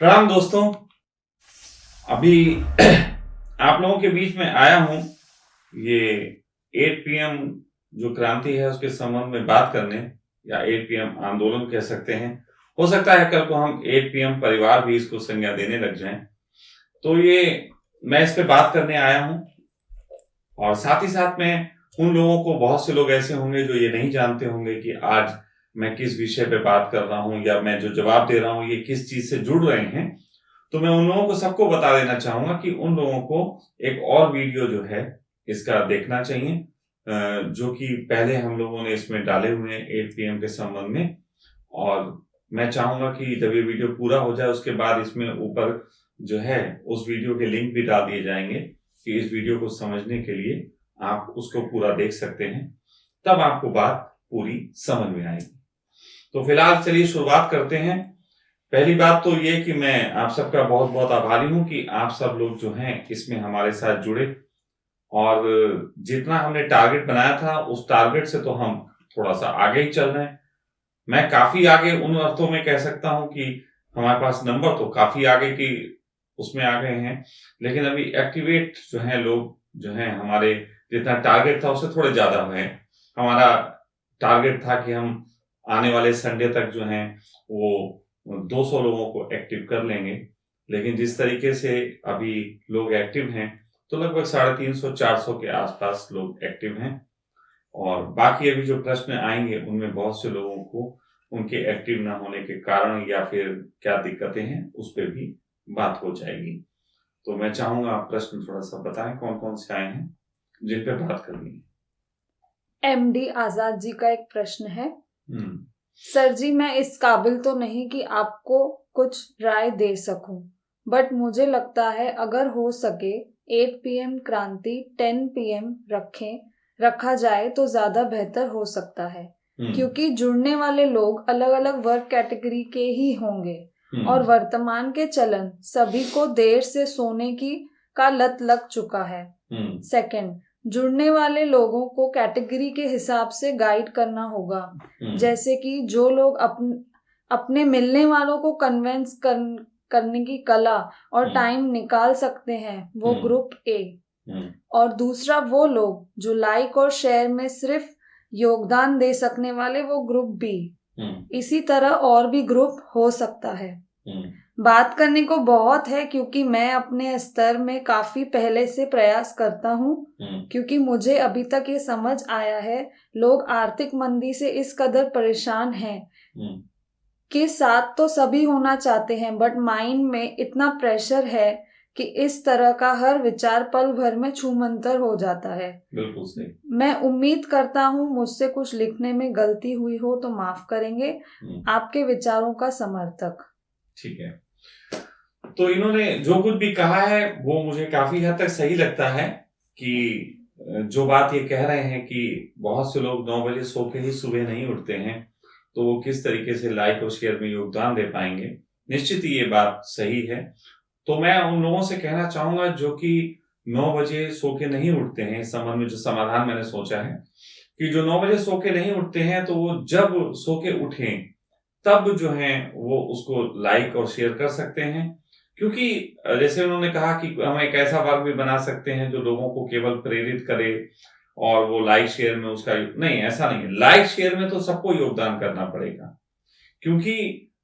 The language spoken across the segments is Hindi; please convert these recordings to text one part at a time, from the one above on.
प्रणाम दोस्तों। अभी आप लोगों के बीच में आया हूं ये 8 पीएम जो क्रांति है उसके संबंध में बात करने, या 8 पीएम आंदोलन कह सकते हैं। हो सकता है कल को हम 8 पीएम परिवार भी इसको संज्ञा देने लग जाएं। तो ये मैं इस पे बात करने आया हूं, और साथ ही साथ में उन लोगों को, बहुत से लोग ऐसे होंगे जो ये नहीं जानते होंगे कि आज मैं किस विषय पे बात कर रहा हूं, या मैं जो जवाब दे रहा हूं ये किस चीज से जुड़ रहे हैं। तो मैं उन लोगों को सबको बता देना चाहूंगा कि उन लोगों को एक और वीडियो जो है इसका देखना चाहिए, जो कि पहले हम लोगों ने इसमें डाले हुए हैं 8 पीएम के संबंध में। और मैं चाहूंगा कि जब ये वीडियो पूरा हो जाए उसके बाद इसमें ऊपर जो है उस वीडियो के लिंक भी डाल दिए जाएंगे कि इस वीडियो को समझने के लिए आप उसको पूरा देख सकते हैं, तब आपको बात पूरी समझ में आएगी। तो फिलहाल चलिए शुरुआत करते हैं। पहली बात तो ये कि मैं आप सबका बहुत बहुत आभारी हूं कि आप सब लोग जो हैं इसमें हमारे साथ जुड़े, और जितना हमने टारगेट बनाया था उस टारगेट से तो हम थोड़ा सा आगे ही चल रहे हैं। मैं काफी आगे उन अर्थों में कह सकता हूं कि हमारे पास नंबर तो काफी आगे की उसमें आ गए हैं, लेकिन अभी एक्टिवेट जो है लोग जो हैं हमारे, जितना टारगेट था उससे थोड़े ज्यादा हुए हैं। हमारा टारगेट था कि हम आने वाले संडे तक जो है वो 200 लोगों को एक्टिव कर लेंगे, लेकिन जिस तरीके से अभी लोग एक्टिव हैं तो लगभग 350-400 के आसपास लोग एक्टिव हैं। और बाकी अभी जो प्रश्न आएंगे उनमें बहुत से लोगों को उनके एक्टिव ना होने के कारण या फिर क्या दिक्कतें हैं उस पर भी बात हो जाएगी। तो मैं चाहूंगा आप प्रश्न थोड़ा सा बताएं कौन कौन से आए हैं जिन पे बात करनी है। एमडी आजाद जी का एक प्रश्न है। हम्म। सर जी, मैं इस काबिल तो नहीं कि आपको कुछ राय दे सकूं, बट मुझे लगता है अगर हो सके 8 पीएम क्रांति 10 पीएम रखा जाए तो ज्यादा बेहतर हो सकता है, क्योंकि जुड़ने वाले लोग अलग अलग वर्क कैटेगरी के ही होंगे और वर्तमान के चलन सभी को देर से सोने की का लत लग चुका है। सेकंड, जुड़ने वाले लोगों को कैटेगरी के हिसाब से गाइड करना होगा, जैसे कि जो लोग अपने मिलने वालों को कन्वेंस करने की कला और टाइम निकाल सकते हैं वो ग्रुप ए, और दूसरा वो लोग जो लाइक और शेयर में सिर्फ योगदान दे सकने वाले वो ग्रुप बी। इसी तरह और भी ग्रुप हो सकता है। बात करने को बहुत है, क्योंकि मैं अपने स्तर में काफी पहले से प्रयास करता हूँ, क्योंकि मुझे अभी तक ये समझ आया है लोग आर्थिक मंदी से इस कदर परेशान हैं कि साथ तो सभी होना चाहते हैं, बट माइंड में इतना प्रेशर है कि इस तरह का हर विचार पल भर में छूमंतर हो जाता है। बिल्कुल सही। मैं उम्मीद करता हूँ मुझसे कुछ लिखने में गलती हुई हो तो माफ करेंगे। आपके विचारों का समर्थक। ठीक है। तो इन्होंने जो कुछ भी कहा है वो मुझे काफी हद तक सही लगता है, कि जो बात ये कह रहे हैं कि बहुत से लोग 9 बजे सो के ही सुबह नहीं उठते हैं, तो वो किस तरीके से लाइक और शेयर में योगदान दे पाएंगे। निश्चित ही ये बात सही है। तो मैं उन लोगों से कहना चाहूंगा जो कि 9 बजे सो के नहीं उठते हैं, इस संबंध में जो समाधान मैंने सोचा है कि जो 9 बजे सो के नहीं उठते हैं तो वो जब सो के उठें तब जो है वो उसको लाइक और शेयर कर सकते हैं, क्योंकि जैसे उन्होंने कहा कि हम एक ऐसा वर्ग भी बना सकते हैं जो लोगों को केवल प्रेरित करे, और वो लाइक शेयर में उसका नहीं, ऐसा नहीं है। लाइक शेयर में तो सबको योगदान करना पड़ेगा, क्योंकि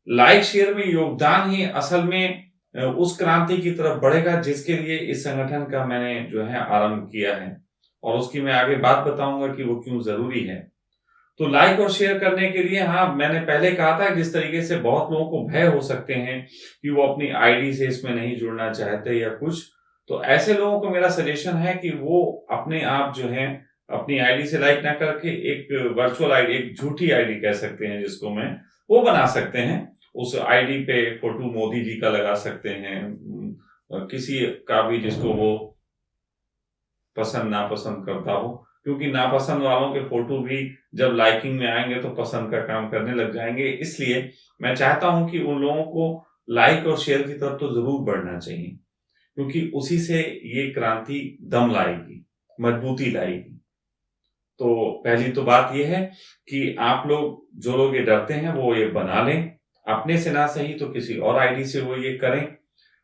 लाइक शेयर में योगदान ही असल में उस क्रांति की तरफ बढ़ेगा जिसके लिए इस संगठन का मैंने जो है आरंभ किया है, और उसकी मैं आगे बात बताऊंगा कि वो क्यों जरूरी है। तो लाइक और शेयर करने के लिए, हाँ, मैंने पहले कहा था जिस तरीके से बहुत लोगों को भय हो सकते हैं कि वो अपनी आईडी से इसमें नहीं जुड़ना चाहते या कुछ, तो ऐसे लोगों को मेरा सजेशन है कि वो अपने आप जो है अपनी आईडी से लाइक ना करके एक वर्चुअल आईडी, एक झूठी आईडी कह सकते हैं जिसको मैं, वो बना सकते हैं। उस आईडी पे फोटो मोदी जी का लगा सकते हैं, किसी का भी जिसको वो पसंद नापसंद करता हो, क्योंकि नापसंद वालों के फोटो भी जब लाइकिंग में आएंगे तो पसंद का काम करने लग जाएंगे। इसलिए मैं चाहता हूं कि उन लोगों को लाइक और शेयर की तरफ तो जरूर बढ़ना चाहिए, क्योंकि उसी से ये क्रांति दम लाएगी, मजबूती लाएगी। तो पहली तो बात यह है कि आप लोग जो लोग ये डरते हैं वो ये बना लें अपने से ना सही तो किसी और आईडी से वो ये करें।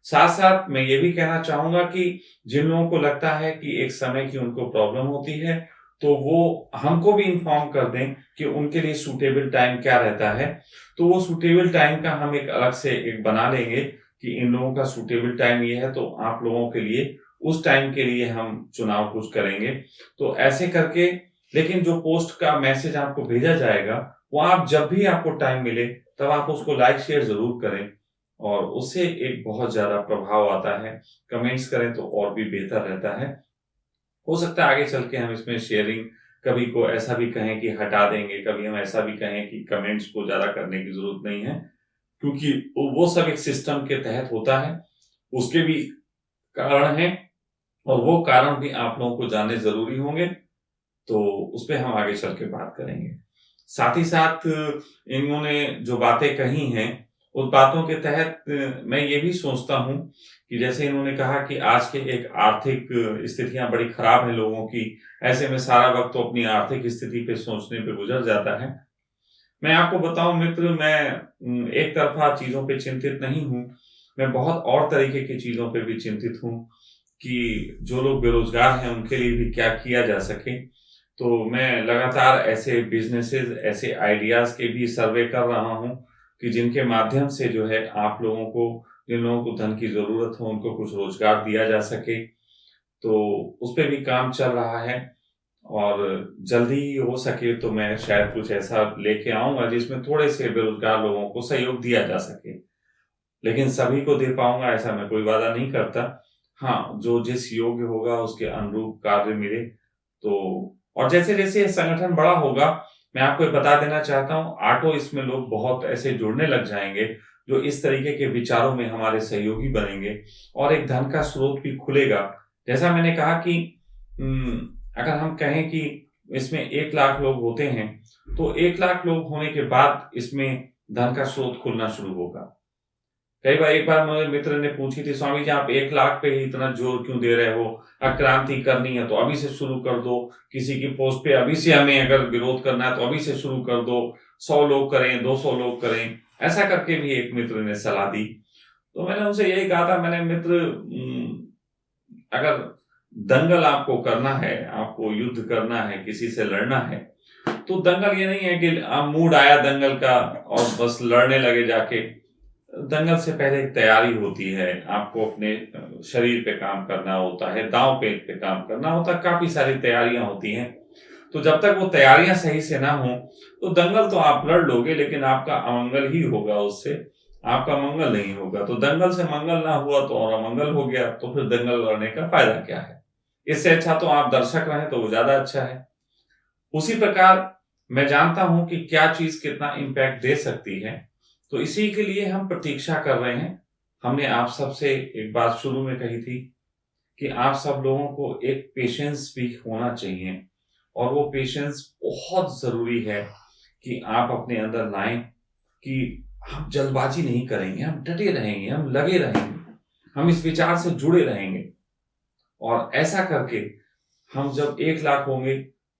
साथ साथ मैं ये भी कहना चाहूंगा कि जिन लोगों को लगता है कि एक समय की उनको प्रॉब्लम होती है, तो वो हमको भी इन्फॉर्म कर दें कि उनके लिए सूटेबल टाइम क्या रहता है। तो वो सूटेबल टाइम का हम एक अलग से एक बना लेंगे कि इन लोगों का सूटेबल टाइम ये है, तो आप लोगों के लिए उस टाइम के लिए हम चुनाव कुछ करेंगे। तो ऐसे करके, लेकिन जो पोस्ट का मैसेज आपको भेजा जाएगा, वो आप जब भी आपको टाइम मिले तब आप उसको लाइक शेयर जरूर करें, और उससे एक बहुत ज्यादा प्रभाव आता है। कमेंट्स करें तो और भी बेहतर रहता है। हो सकता है आगे चल के हम इसमें शेयरिंग कभी को ऐसा भी कहें कि हटा देंगे, कभी हम ऐसा भी कहें कि कमेंट्स को ज्यादा करने की जरूरत नहीं है, क्योंकि वो सब एक सिस्टम के तहत होता है, उसके भी कारण हैं, और वो कारण भी आप लोगों को जानने जरूरी होंगे। तो उस पे हम आगे चल के बात करेंगे। साथ ही साथ इन्होंने जो बातें कही हैं, उस बातों के तहत मैं ये भी सोचता हूँ कि जैसे इन्होंने कहा कि आज के एक आर्थिक स्थितियां बड़ी खराब हैं लोगों की, ऐसे में सारा वक्त तो अपनी आर्थिक स्थिति पे सोचने पे गुजर जाता है। मैं आपको बताऊं मित्र, मैं एक तरफा चीजों पे चिंतित नहीं हूँ, मैं बहुत और तरीके की चीजों पे भी चिंतित हूँ कि जो लोग बेरोजगार हैं उनके लिए भी क्या किया जा सके। तो मैं लगातार ऐसे बिजनेसेस, ऐसे आइडियाज के भी सर्वे कर रहा हूँ कि जिनके माध्यम से जो है आप लोगों को, जिन लोगों को धन की जरूरत हो, उनको कुछ रोजगार दिया जा सके। तो उस पे भी काम चल रहा है, और जल्दी ही हो सके तो मैं शायद कुछ ऐसा लेके आऊंगा जिसमें थोड़े से बेरोजगार लोगों को सहयोग दिया जा सके। लेकिन सभी को दे पाऊंगा ऐसा मैं कोई वादा नहीं करता। हाँ, जो जिस योग्य होगा उसके अनुरूप कार्य मिले तो। और जैसे जैसे ये संगठन बड़ा होगा, मैं आपको ये बता देना चाहता हूँ, आटो इसमें लोग बहुत ऐसे जुड़ने लग जाएंगे जो इस तरीके के विचारों में हमारे सहयोगी बनेंगे, और एक धन का स्रोत भी खुलेगा। जैसा मैंने कहा कि अगर हम कहें कि इसमें 1 लाख लोग होते हैं, तो 1 लाख लोग होने के बाद इसमें धन का स्रोत खुलना शुरू होगा। कई बार, एक बार मेरे मित्र ने पूछी थी, स्वामी जी आप 1 लाख पे ही इतना जोर क्यों दे रहे हो? क्रांति करनी है तो अभी से शुरू कर दो, किसी की पोस्ट पे अभी से हमें अगर विरोध करना है तो अभी से शुरू कर दो, 100 लोग करें, 200 लोग करें। ऐसा करके भी एक मित्र ने सलाह दी। तो मैंने उनसे यही कहा था, मैंने मित्र, अगर दंगल आपको करना है, आपको युद्ध करना है, किसी से लड़ना है, तो दंगल ये नहीं है कि मूड आया दंगल का और बस लड़ने लगे जाके। दंगल से पहले एक तैयारी होती है, आपको अपने शरीर पे काम करना होता है, दांव पेच पे काम करना होता है, काफी सारी तैयारियां होती हैं। तो जब तक वो तैयारियां सही से ना हो, तो दंगल तो आप लड़ लोगे लेकिन आपका अमंगल ही होगा, उससे आपका मंगल नहीं होगा। तो दंगल से मंगल ना हुआ तो और अमंगल हो गया, तो फिर दंगल लड़ने का फायदा क्या है? इससे अच्छा तो आप दर्शक रहें तो वो ज्यादा अच्छा है। उसी प्रकार मैं जानता हूं कि क्या चीज कितना इम्पैक्ट दे सकती है, तो इसी के लिए हम प्रतीक्षा कर रहे हैं। हमने आप सबसे एक बात शुरू में कही थी कि आप सब लोगों को एक पेशेंस भी होना चाहिए, और वो पेशेंस बहुत जरूरी है कि आप अपने अंदर लाएं कि हम जल्दबाजी नहीं करेंगे, हम डटे रहेंगे, हम लगे रहेंगे, हम इस विचार से जुड़े रहेंगे। और ऐसा करके हम जब 1 लाख होंगे,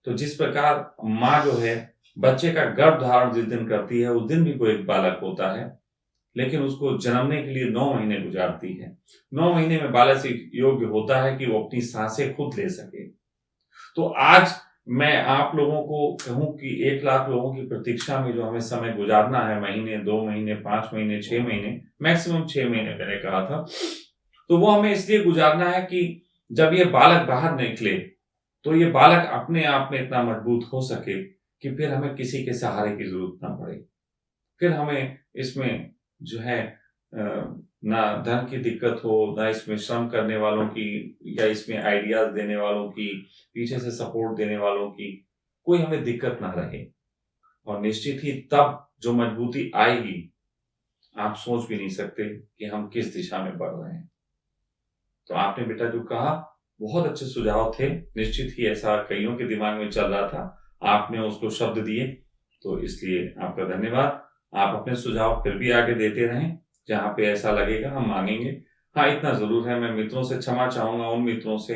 तो जिस प्रकार माँ जो है बच्चे का गर्भ धारण जिस दिन करती है, उस दिन भी वो एक बालक होता है, लेकिन उसको जन्मने के लिए 9 महीने गुजारती है। 9 महीने में बालक से योग्य होता है कि वो अपनी सांसें खुद ले सके। तो आज मैं आप लोगों को कहूं कि 1 लाख लोगों की प्रतीक्षा में जो हमें समय गुजारना है, महीने, 2 महीने, 5 महीने, 6 महीने, मैक्सिमम 6 महीने मैंने कहा था, तो वो हमें इसलिए गुजारना है कि जब ये बालक बाहर निकले, तो ये बालक अपने आप में इतना मजबूत हो सके कि फिर हमें किसी के सहारे की जरूरत ना पड़े। फिर हमें इसमें जो है ना धन की दिक्कत हो, ना इसमें श्रम करने वालों की, या इसमें आइडियाज देने वालों की, पीछे से सपोर्ट देने वालों की कोई हमें दिक्कत ना रहे। और निश्चित ही तब जो मजबूती आएगी, आप सोच भी नहीं सकते कि हम किस दिशा में बढ़ रहे हैं। तो आपने बेटा जो कहा, बहुत अच्छे सुझाव थे। निश्चित ही ऐसा कईयों के दिमाग में चल रहा था, आपने उसको शब्द दिए, तो इसलिए आपका धन्यवाद। आप अपने सुझाव फिर भी आगे देते रहें, जहां पे ऐसा लगेगा हम मांगेंगे। हाँ, इतना जरूर है, मैं मित्रों से क्षमा चाहूंगा, उन मित्रों से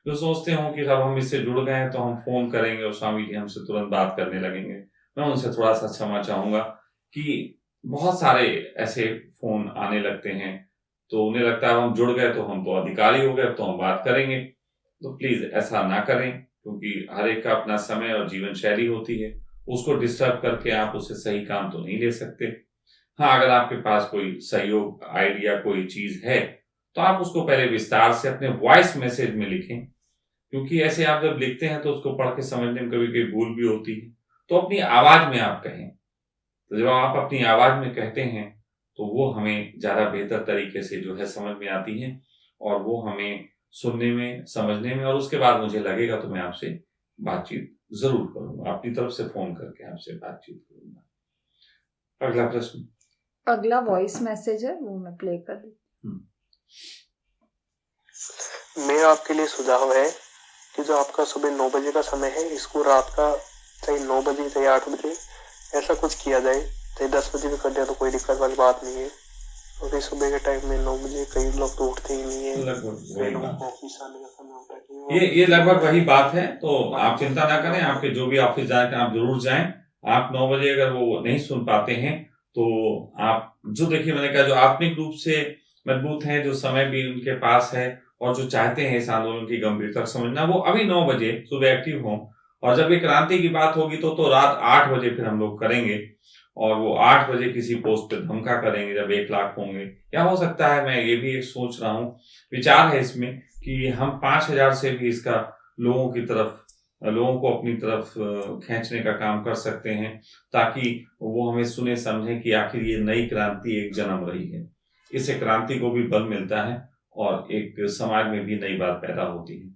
जो सोचते हो कि जब हम इससे जुड़ गए हैं तो हम फोन करेंगे और स्वामी जी हमसे तुरंत बात करने लगेंगे। मैं उनसे थोड़ा सा क्षमा चाहूंगा कि बहुत सारे ऐसे फोन आने लगते हैं, तो उन्हें लगता है हम जुड़ गए तो हम तो अधिकारी हो गए, अब तो हम बात करेंगे। तो प्लीज ऐसा ना करें, क्योंकि हर एक का अपना समय और जीवन शैली होती है। उसको डिस्टर्ब करके आप उससे सही काम तो नहीं ले सकते। हाँ, अगर आपके पास कोई सहयोग आइडिया कोई चीज है, तो आप उसको पहले विस्तार से अपने वॉइस मैसेज में लिखें, क्योंकि ऐसे आप जब लिखते हैं तो उसको पढ़ के समझने में कभी कभी भूल भी होती है। तो अपनी आवाज में आप कहें। तो जब आप अपनी आवाज में कहते हैं, तो वो हमें ज्यादा बेहतर तरीके से जो है समझ में आती है, और वो हमें सुनने में, समझने में, और उसके बाद मुझे लगेगा तो मैं आपसे बातचीत जरूर करूंगा, अपनी तरफ से फोन करके आपसे बातचीत करूंगा। अगला प्रश्न। अगला वॉइस मैसेज है, वो मैं प्ले कर दी। मेरा आपके लिए सुझाव है कि जो आपका सुबह 9 बजे का समय है, इसको रात का चाहे 9 बजे चाहे 8 बजे ऐसा कुछ किया जाए, चाहे 10 बजे भी कर दिया तो कोई दिक्कत वाली बात नहीं है, क्योंकि सुबह के टाइम में 9 बजे कई लोग तो उठते ही नहीं है। लगभग वही बात है। ऑफिस आने का समय होता है, ये लगभग वही बात है। तो आप चिंता ना करें, आपके जो भी ऑफिस जाए आप जरूर जाएं। आप 9 बजे अगर वो नहीं सुन पाते हैं, तो आप जो देखिए, मैंने कहा, जो आत्मिक रूप से मजबूत हैं, जो समय भी उनके पास है, और जो चाहते हैं इस आंदोलन की गंभीरता को समझना, वो अभी 9 बजे सुबह एक्टिव हों। और जब ये क्रांति की बात होगी तो रात 8 बजे फिर हम लोग करेंगे, और वो 8 बजे किसी पोस्ट पे धमका करेंगे जब 1 लाख होंगे। या हो सकता है, मैं ये भी एक सोच रहा हूँ, विचार है इसमें, कि हम 5,000 से भी इसका लोगों को अपनी तरफ खींचने का काम कर सकते हैं, ताकि वो हमें सुने समझें कि आखिर ये नई क्रांति एक जन्म रही है। इससे क्रांति को भी बल मिलता है, और एक समाज में भी नई बात पैदा होती है।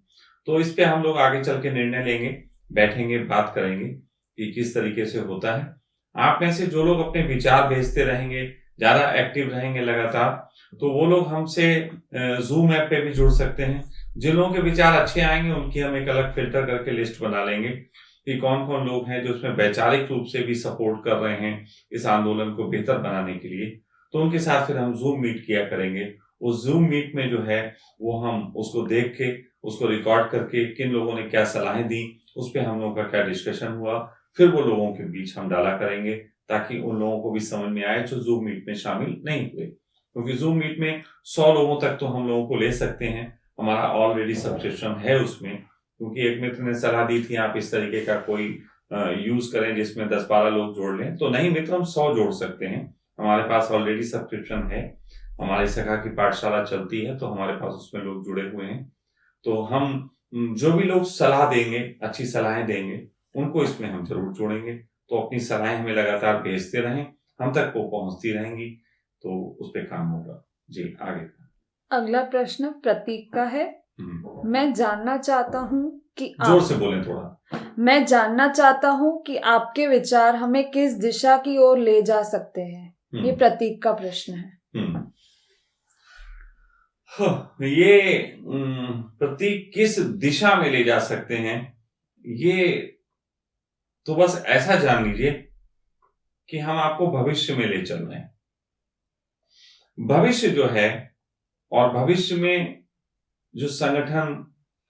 तो इस पे हम लोग आगे चल के निर्णय लेंगे, बैठेंगे, बात करेंगे कि किस तरीके से होता है। आप में से जो लोग अपने विचार भेजते रहेंगे, ज्यादा एक्टिव रहेंगे लगातार, तो वो लोग हमसे जूम ऐप पे भी जुड़ सकते हैं। जिन लोगों के विचार अच्छे आएंगे, उनकी हम एक अलग फिल्टर करके लिस्ट बना लेंगे कि कौन कौन लोग हैं जो इसमें वैचारिक रूप से भी सपोर्ट कर रहे हैं इस आंदोलन को बेहतर बनाने के लिए। तो उनके साथ फिर हम जूम मीट किया करेंगे। उस जूम मीट में जो है वो हम उसको देख के, उसको रिकॉर्ड करके, किन लोगों ने क्या सलाहें दी, उस पर हम लोगों का क्या डिस्कशन हुआ, फिर वो लोगों के बीच हम डाला करेंगे, ताकि उन लोगों को भी समझ में आए जो जूम मीट में शामिल नहीं हुए। क्योंकि जूम मीट में 100 लोगों तक तो हम लोगों को ले सकते हैं, हमारा ऑलरेडी सब्सक्रिप्शन है उसमें। क्योंकि एक मित्र ने सलाह दी थी आप इस तरीके का कोई यूज करें जिसमें 10-12 लोग जोड़ लें। तो नहीं मित्र, हम 100 जोड़ सकते हैं, हमारे पास ऑलरेडी सब्सक्रिप्शन है, हमारी सखा की पाठशाला चलती है, तो हमारे पास उसमें लोग जुड़े हुए हैं। तो हम जो भी लोग सलाह देंगे, अच्छी सलाहें देंगे, उनको इसमें हम जरूर जोड़ेंगे। तो अपनी सलाहें हमें लगातार भेजते रहें, हम तक वो पहुंचती रहेंगी, तो उस पर काम होगा। जी, आगे। अगला प्रश्न प्रतीक का है। मैं जानना चाहता हूँ कि जोर से बोलें थोड़ा। मैं जानना चाहता हूँ कि आपके विचार हमें किस दिशा की ओर ले जा सकते हैं। ये प्रतीक का प्रश्न है। ये प्रतीक किस दिशा में ले जा सकते हैं, ये तो बस ऐसा जान लीजिए कि हम आपको भविष्य में ले चल रहे हैं। भविष्य जो है, और भविष्य में जो संगठन,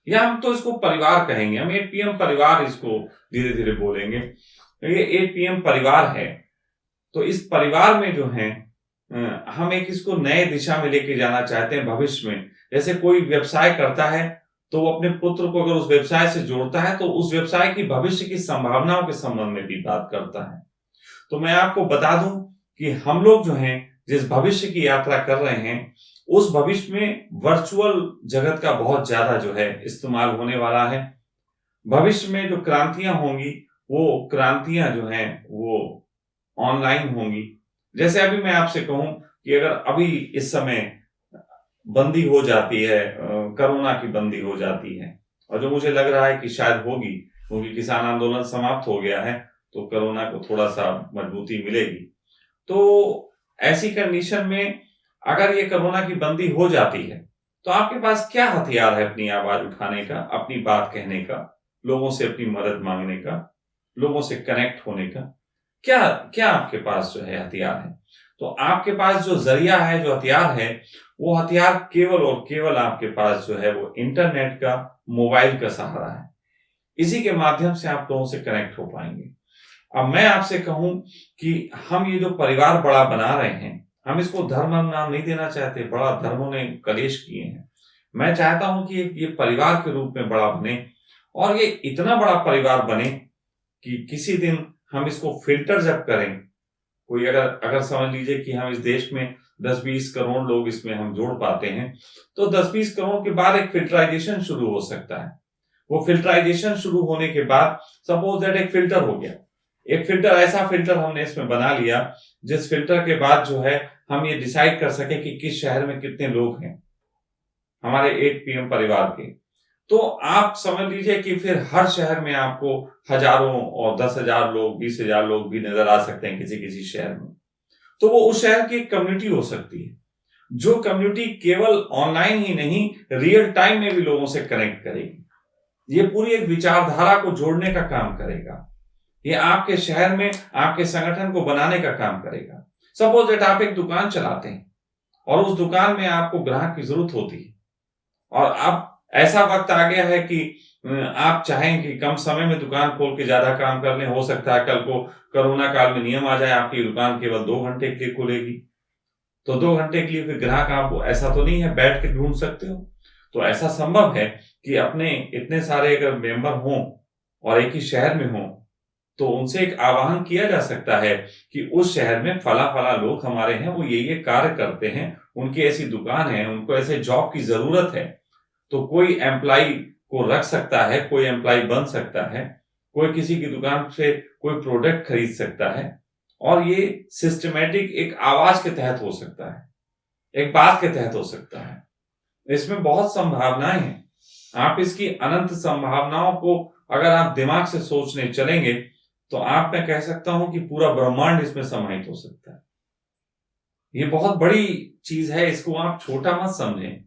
या हम तो इसको परिवार कहेंगे, हम 8PM परिवार इसको धीरे धीरे बोलेंगे। ये 8PM परिवार है। तो इस परिवार में जो है हम एक इसको नए दिशा में लेके जाना चाहते हैं भविष्य में। जैसे कोई व्यवसाय करता है, तो वो अपने पुत्र को अगर उस व्यवसाय से जोड़ता है, तो उस व्यवसाय की भविष्य की संभावनाओं के संबंध में भी बात करता है। तो मैं आपको बता दूं कि हम लोग जो हैं, जिस भविष्य की यात्रा कर रहे हैं, उस भविष्य में वर्चुअल जगत का बहुत ज्यादा जो है इस्तेमाल होने वाला है। भविष्य में जो क्रांतियां होंगी, वो क्रांतियां जो हैं वो ऑनलाइन होंगी। जैसे अभी मैं आपसे कहूं कि अगर अभी इस समय बंदी हो जाती है, कोरोना की बंदी हो जाती है, और जो मुझे लग रहा है कि शायद होगी, क्योंकि किसान आंदोलन समाप्त हो गया है, तो कोरोना को थोड़ा सा मजबूती मिलेगी। तो ऐसी कंडीशन में अगर ये कोरोना की बंदी हो जाती है, तो आपके पास क्या हथियार है अपनी आवाज उठाने का, अपनी बात कहने का, लोगों से अपनी मदद मांगने का, लोगों से कनेक्ट होने का? क्या क्या आपके पास जो है हथियार है? तो आपके पास जो जरिया है, जो हथियार है, वो हथियार केवल और केवल आपके पास जो है वो इंटरनेट का, मोबाइल का सहारा है। इसी के माध्यम से आप लोगों से कनेक्ट हो पाएंगे। अब मैं आपसे कहूं कि हम ये जो परिवार बड़ा बना रहे हैं, हम इसको धर्म नाम नहीं देना चाहते, बड़ा धर्मों ने कलेश किए हैं। मैं चाहता हूं कि ये परिवार के रूप में बड़ा बने, और ये इतना बड़ा परिवार बने कि किसी दिन हम इसको फिल्टर जब करें, कोई अगर समझ लीजिए कि हम इस देश में 10-20 करोड़ लोग इसमें हम जोड़ पाते हैं, तो 10-20 करोड़ के बाद एक फिल्टराइजेशन शुरू हो सकता है। वो फिल्टराइजेशन शुरू होने के बाद सपोज दैट एक फिल्टर हो गया, एक फिल्टर, ऐसा फिल्टर हमने इसमें बना लिया जिस फिल्टर के बाद जो है हम ये डिसाइड कर सके कि किस शहर में कितने लोग हैं हमारे 8 PM परिवार के। तो आप समझ लीजिए कि फिर हर शहर में आपको हजारों और 10,000 लोग, 20,000 लोग भी नजर आ सकते हैं किसी किसी शहर में। तो वो उस शहर की एक कम्युनिटी हो सकती है, जो कम्युनिटी केवल ऑनलाइन ही नहीं, रियल टाइम में भी लोगों से कनेक्ट करेगी। ये पूरी एक विचारधारा को जोड़ने का काम करेगा। ये आपके शहर में आपके संगठन को बनाने का काम करेगा। सपोज दैट आप एक दुकान चलाते हैं और उस दुकान में आपको ग्राहक की जरूरत होती है, और अब ऐसा वक्त आ गया है कि आप चाहें कि कम समय में दुकान खोल के ज्यादा काम कर लें। हो सकता है कल को कोरोना काल में नियम आ जाए आपकी दुकान केवल 2 घंटे के लिए खुलेगी, तो 2 घंटे के लिए फिर ग्राहक आप, ऐसा तो नहीं है बैठ के ढूंढ सकते हो। तो ऐसा संभव है कि अपने इतने सारे अगर मेंबर हों और एक ही शहर में हों, तो उनसे एक आह्वान किया जा सकता है कि उस शहर में फला लोग हमारे हैं, वो ये कार्य करते हैं, उनकी ऐसी दुकान है, उनको ऐसे जॉब की जरूरत है, तो कोई एम्प्लॉय को रख सकता है, कोई एम्प्लॉय बन सकता है, कोई किसी की दुकान से कोई प्रोडक्ट खरीद सकता है, और ये सिस्टमेटिक एक आवाज के तहत हो सकता है, एक बात के तहत हो सकता है। इसमें बहुत संभावनाएं हैं। आप इसकी अनंत संभावनाओं को अगर आप दिमाग से सोचने चलेंगे, तो आप, मैं कह सकता हूं कि पूरा ब्रह्मांड इसमें समाहित हो सकता है। ये बहुत बड़ी चीज है, इसको आप छोटा मत समझें।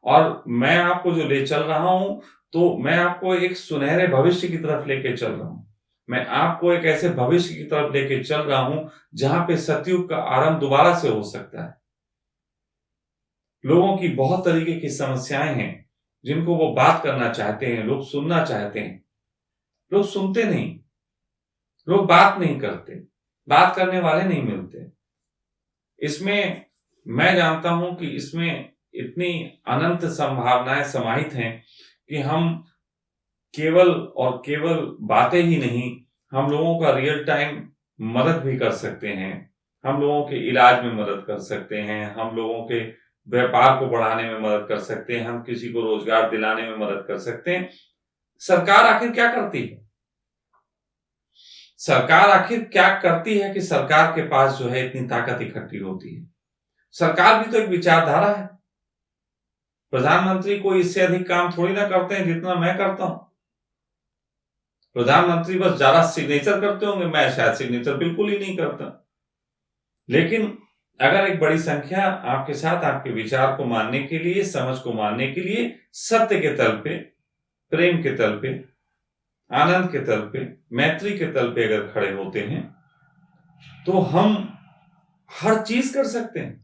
और मैं आपको जो ले चल रहा हूं, तो मैं आपको एक सुनहरे भविष्य की तरफ लेके चल रहा हूं। मैं आपको एक ऐसे भविष्य की तरफ लेके चल रहा हूं जहां पे सतयुग का आरंभ दोबारा से हो सकता है। लोगों की बहुत तरीके की समस्याएं हैं जिनको वो बात करना चाहते हैं, लोग सुनना चाहते हैं, लोग सुनते नहीं, लोग बात नहीं करते, बात करने वाले नहीं मिलते। इसमें मैं जानता हूं कि इसमें इतनी अनंत संभावनाएं समाहित हैं कि हम केवल और केवल बातें ही नहीं, हम लोगों का रियल टाइम मदद भी कर सकते हैं, हम लोगों के इलाज में मदद कर सकते हैं, हम लोगों के व्यापार को बढ़ाने में मदद कर सकते हैं, हम किसी को रोजगार दिलाने में मदद कर सकते हैं। सरकार आखिर क्या करती है? सरकार आखिर क्या करती है कि सरकार के पास जो है इतनी ताकत इकट्ठी होती है? सरकार भी तो एक विचारधारा है। प्रधानमंत्री कोई इससे अधिक काम थोड़ी ना करते हैं जितना मैं करता हूं। प्रधानमंत्री बस ज्यादा सिग्नेचर करते होंगे, मैं शायद सिग्नेचर बिल्कुल ही नहीं करता। लेकिन अगर एक बड़ी संख्या आपके साथ आपके विचार को मानने के लिए, समझ को मानने के लिए, सत्य के तल पे, प्रेम के तल पे, आनंद के तल पे, मैत्री के तल पे अगर खड़े होते हैं, तो हम हर चीज कर सकते हैं।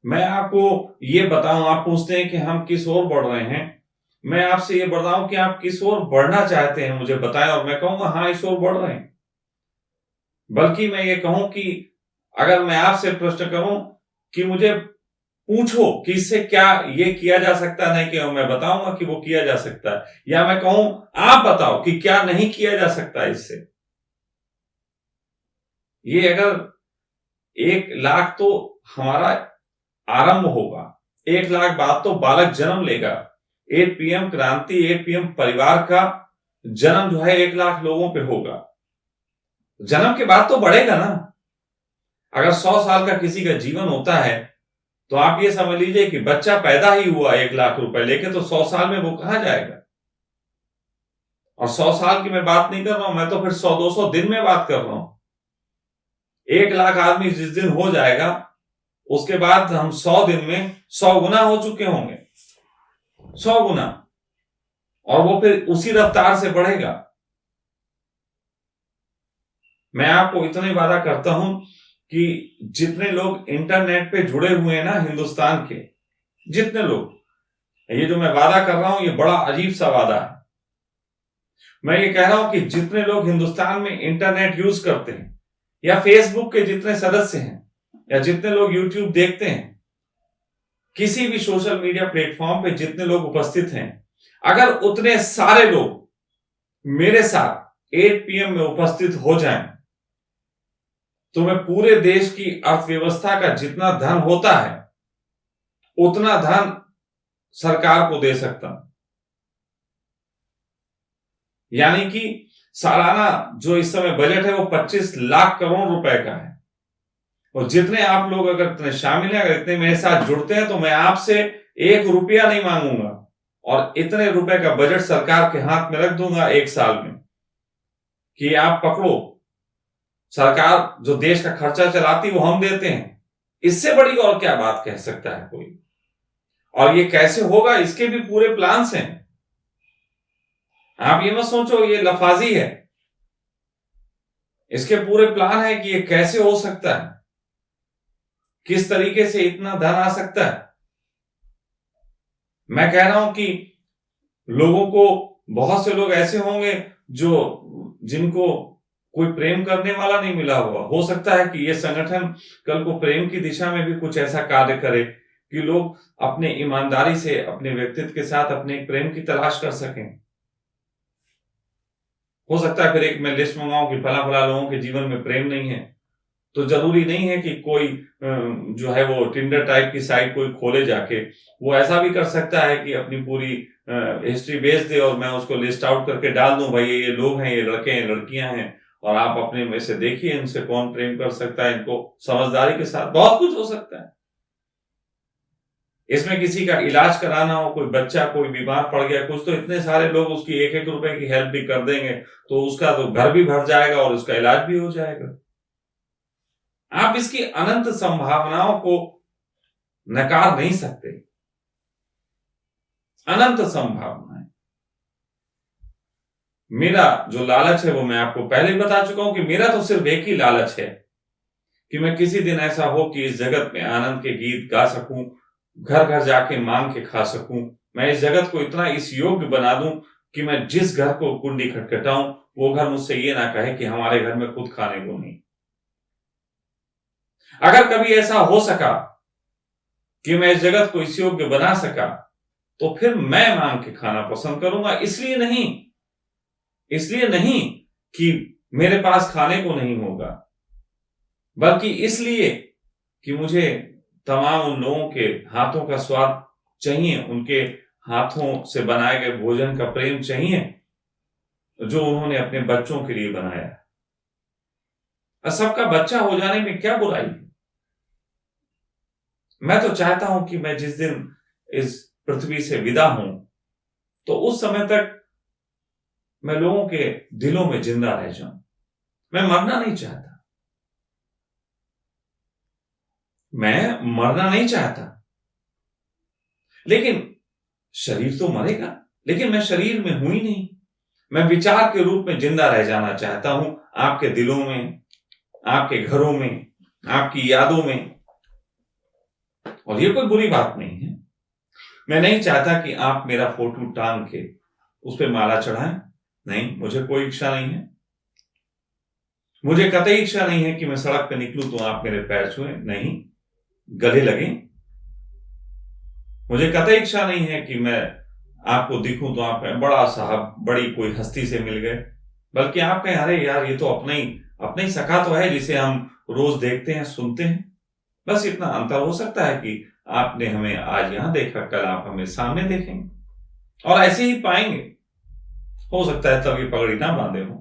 मैं आपको ये बताऊं, आप पूछते हैं कि हम किस ओर बढ़ रहे हैं, मैं आपसे ये बताऊं कि आप किस ओर बढ़ना चाहते हैं, मुझे बताएं, और मैं कहूंगा हाँ, इस ओर बढ़ रहे हैं। बल्कि मैं ये कहूं कि अगर मैं आपसे प्रश्न करूं कि मुझे पूछो कि इससे क्या ये किया जा सकता है, नहीं कि मैं बताऊंगा कि वो किया जा सकता है, या मैं कहूं आप बताओ कि क्या नहीं किया जा सकता इससे। ये अगर 1 लाख तो हमारा आरंभ होगा, 1 लाख बाद तो बालक जन्म लेगा। 8 PM क्रांति, 8 PM परिवार का जन्म जो है 1 लाख लोगों पे होगा। जन्म के बाद तो बढ़ेगा ना। अगर 100 साल का किसी का जीवन होता है, तो आप ये समझ लीजिए कि बच्चा पैदा ही हुआ 1 लाख रुपए लेके, तो 100 साल में वो कहां जाएगा? और 100 साल की मैं बात नहीं कर रहा हूं, मैं तो फिर 100-200 दिन में बात कर रहा हूं। 1 लाख आदमी जिस दिन हो जाएगा, उसके बाद हम 100 दिन में 100 गुना हो चुके होंगे, 100 गुना, और वो फिर उसी रफ्तार से बढ़ेगा। मैं आपको इतना ही वादा करता हूं कि जितने लोग इंटरनेट पे जुड़े हुए हैं ना, हिंदुस्तान के जितने लोग, ये जो मैं वादा कर रहा हूं, ये बड़ा अजीब सा वादा है। मैं ये कह रहा हूं कि जितने लोग हिंदुस्तान में इंटरनेट यूज करते हैं, या फेसबुक के जितने सदस्य हैं, या जितने लोग यूट्यूब देखते हैं, किसी भी सोशल मीडिया प्लेटफॉर्म पे जितने लोग उपस्थित हैं, अगर उतने सारे लोग मेरे साथ 8 PM में उपस्थित हो जाएं, तो मैं पूरे देश की अर्थव्यवस्था का जितना धन होता है उतना धन सरकार को दे सकता हूं। यानी कि सालाना जो इस समय बजट है वो 25 लाख करोड़ रुपए का है। और जितने आप लोग अगर इतने शामिल हैं, अगर इतने मेरे साथ जुड़ते हैं, तो मैं आपसे 1 रुपया नहीं मांगूंगा और इतने रुपए का बजट सरकार के हाथ में रख दूंगा 1 साल में कि आप पकड़ो। सरकार जो देश का खर्चा चलाती वो हम देते हैं। इससे बड़ी और क्या बात कह सकता है कोई? और ये कैसे होगा, इसके भी पूरे प्लान्स हैं। आप ये मत सोचो ये लफाजी है, इसके पूरे प्लान है कि ये कैसे हो सकता है, किस तरीके से इतना धन आ सकता है। मैं कह रहा हूं कि लोगों को, बहुत से लोग ऐसे होंगे जिनको कोई प्रेम करने वाला नहीं मिला होगा। हो सकता है कि ये संगठन कल को प्रेम की दिशा में भी कुछ ऐसा कार्य करे कि लोग अपने ईमानदारी से अपने व्यक्तित्व के साथ अपने एक प्रेम की तलाश कर सकें। हो सकता है फिर एक मैं लिस्ट मंगाऊं कि फला फला लोगों के जीवन में प्रेम नहीं है, तो जरूरी नहीं है कि कोई जो है वो टिंडर टाइप की साइट कोई खोले जाके। वो ऐसा भी कर सकता है कि अपनी पूरी हिस्ट्री भेज दे और मैं उसको लिस्ट आउट करके डाल दूं, भाई ये लोग हैं, ये लड़के हैं, लड़कियां हैं, और आप अपने में से देखिए इनसे कौन प्रेम कर सकता है। इनको समझदारी के साथ बहुत कुछ हो सकता है। इसमें किसी का इलाज कराना हो, कोई बच्चा कोई बीमार पड़ गया कुछ, तो इतने सारे लोग उसकी 1-1 रुपए की हेल्प भी कर देंगे, तो उसका तो घर भी भर जाएगा और उसका इलाज भी हो जाएगा। आप इसकी अनंत संभावनाओं को नकार नहीं सकते। अनंत संभावनाएं। मेरा जो लालच है वो मैं आपको पहले ही बता चुका हूं कि मेरा तो सिर्फ एक ही लालच है कि मैं किसी दिन ऐसा हो कि इस जगत में आनंद के गीत गा सकूं, घर घर जाके मांग के खा सकूं। मैं इस जगत को इतना इस योग्य बना दूं कि मैं जिस घर को कुंडी खटखटाऊं वो घर मुझसे ये ना कहे कि हमारे घर में खुद खाने को नहीं। अगर कभी ऐसा हो सका कि मैं इस जगत को इस योग्य बना सका, तो फिर मैं मांग के खाना पसंद करूंगा। इसलिए नहीं कि मेरे पास खाने को नहीं होगा, बल्कि इसलिए कि मुझे तमाम उन लोगों के हाथों का स्वाद चाहिए, उनके हाथों से बनाए गए भोजन का प्रेम चाहिए जो उन्होंने अपने बच्चों के लिए बनाया। सबका बच्चा हो जाने में क्या बुराई है? मैं तो चाहता हूं कि मैं जिस दिन इस पृथ्वी से विदा हूं, तो उस समय तक मैं लोगों के दिलों में जिंदा रह जाऊं। मैं मरना नहीं चाहता, लेकिन शरीर तो मरेगा, लेकिन मैं शरीर में हूं ही नहीं। मैं विचार के रूप में जिंदा रह जाना चाहता हूं, आपके दिलों में, आपके घरों में, आपकी यादों में। और ये कोई बुरी बात नहीं है। मैं नहीं चाहता कि आप मेरा फोटो टांग के उस पर माला चढ़ाएं। नहीं, मुझे कोई इच्छा नहीं है। मुझे कतई इच्छा नहीं है कि मैं सड़क पे निकलूं तो आप मेरे पैर छुएं, नहीं, गले लगें। मुझे कतई इच्छा नहीं है कि मैं आपको दिखूं तो आप बड़ा साहब, बड़ी कोई हस्ती से मिल गए, बल्कि आप कहें अरे यार ये तो अपना ही सखा तो है जिसे हम रोज देखते हैं, सुनते हैं। बस इतना अंतर हो सकता है कि आपने हमें आज यहां देखा, कल आप हमें सामने देखेंगे और ऐसे ही पाएंगे। हो सकता है तब ये पगड़ी ना बांधे हो।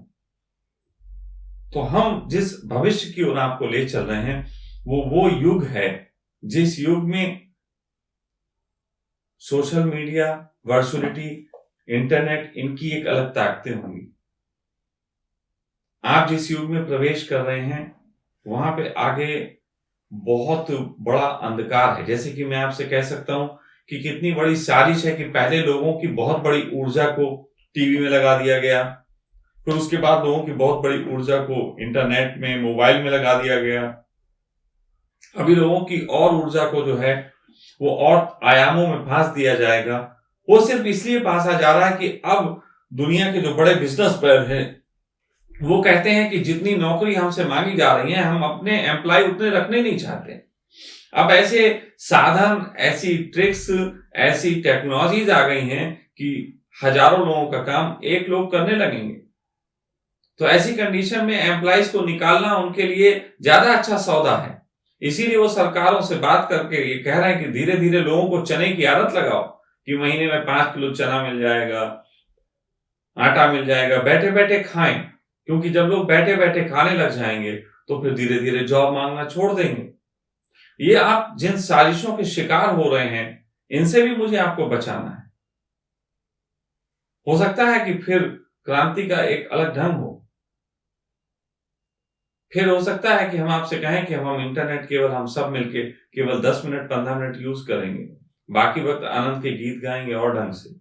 तो हम जिस भविष्य की ओर आपको ले चल रहे हैं वो युग है जिस युग में सोशल मीडिया, वर्चुअलिटी, इंटरनेट, इनकी एक अलग ताकतें होंगी। आप जिस युग में प्रवेश कर रहे हैं वहां पे आगे बहुत बड़ा अंधकार है। जैसे कि मैं आपसे कह सकता हूं कि कितनी बड़ी साजिश है कि पहले लोगों की बहुत बड़ी ऊर्जा को टीवी में लगा दिया गया, फिर उसके बाद लोगों की बहुत बड़ी ऊर्जा को इंटरनेट में, मोबाइल में लगा दिया गया। अभी लोगों की और ऊर्जा को जो है वो और आयामों में फांस दिया जाएगा। वो सिर्फ इसलिए फांसा जा रहा है कि अब दुनिया के जो बड़े बिजनेसमैन हैं वो कहते हैं कि जितनी नौकरी हमसे मांगी जा रही है हम अपने एम्प्लॉय उतने रखने नहीं चाहते। अब ऐसे साधन, ऐसी ट्रिक्स, ऐसी टेक्नोलॉजीज आ गई हैं कि हजारों लोगों का काम एक लोग करने लगेंगे। तो ऐसी कंडीशन में एम्प्लॉइज को निकालना उनके लिए ज्यादा अच्छा सौदा है। इसीलिए वो सरकारों से बात करके ये कह रहे हैं कि धीरे धीरे लोगों को चने की आदत लगाओ कि महीने में 5 किलो चना मिल जाएगा, आटा मिल जाएगा, बैठे बैठे खाएं। क्योंकि जब लोग बैठे बैठे खाने लग जाएंगे तो फिर धीरे धीरे जॉब मांगना छोड़ देंगे। ये आप जिन साजिशों के शिकार हो रहे हैं इनसे भी मुझे आपको बचाना है। हो सकता है कि फिर क्रांति का एक अलग ढंग हो। फिर हो सकता है कि हम आपसे कहें कि हम इंटरनेट केवल हम सब मिलके केवल 10 मिनट 15 मिनट यूज करेंगे, बाकी वक्त आनंद के गीत गाएंगे और ढंग से।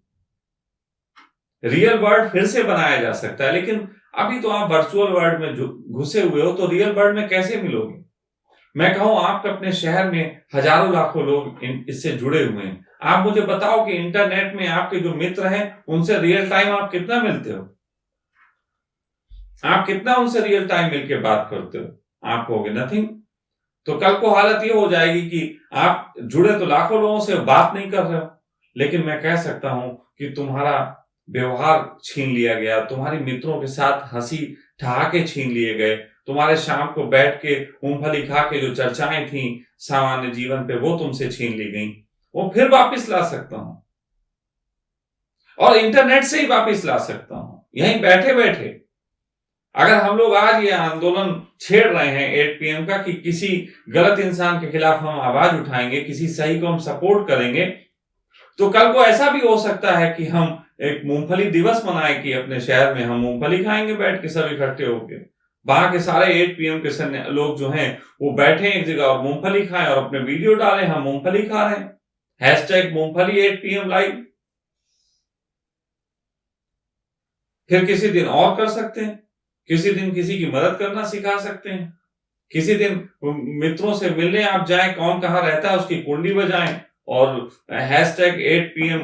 रियल वर्ल्ड फिर से बनाया जा सकता है, लेकिन अभी तो आप वर्चुअल वर्ल्ड में घुसे हुए हो, तो रियल वर्ल्ड में कैसे मिलोगे? मैं कहूं आप अपने शहर में हजारों लाखों लोग इससे जुड़े हुए हैं। आप मुझे बताओ कि इंटरनेट में आपके जो मित्र हैं उनसे रियल टाइम आप कितना मिलते हो? आप कितना उनसे रियल टाइम मिलके बात करते हो? आप कहोगे नथिंग। तो कल को हालत ये हो जाएगी कि आप जुड़े तो लाखों लोगों से बात नहीं कर रहे हो, लेकिन मैं कह सकता हूं कि तुम्हारा व्यवहार छीन लिया गया, तुम्हारे मित्रों के साथ हंसी ठहाके छीन लिए गए, तुम्हारे शाम को बैठ के मूंगफली खा के जो चर्चाएं थी सामान्य जीवन पे वो तुमसे छीन ली गई। वो फिर वापस ला सकता हूं और इंटरनेट से ही वापस ला सकता हूं, यहीं बैठे बैठे। अगर हम लोग आज ये आंदोलन छेड़ रहे हैं 8 PM का कि किसी गलत इंसान के खिलाफ हम आवाज उठाएंगे, किसी सही को हम सपोर्ट करेंगे, तो कल को ऐसा भी हो सकता है कि हम एक मूंगफली दिवस मनाएं कि अपने शहर में हम मूंगफली खाएंगे बैठ के सब इकट्ठे होके। वहां के सारे 8 PM के लोग जो हैं वो बैठे एक जगह और मूंगफली खाएं और अपने वीडियो डालें, हम मूंगफली खा रहे हैं, हैशटैग मूंगफली 8 PM लाइव। फिर किसी दिन और कर सकते हैं, किसी दिन किसी की मदद करना सिखा सकते हैं, किसी दिन मित्रों से मिलने आप जाएं, कौन कहां रहता है उसकी कुंडली बजाएं और हैशटैग 8 PM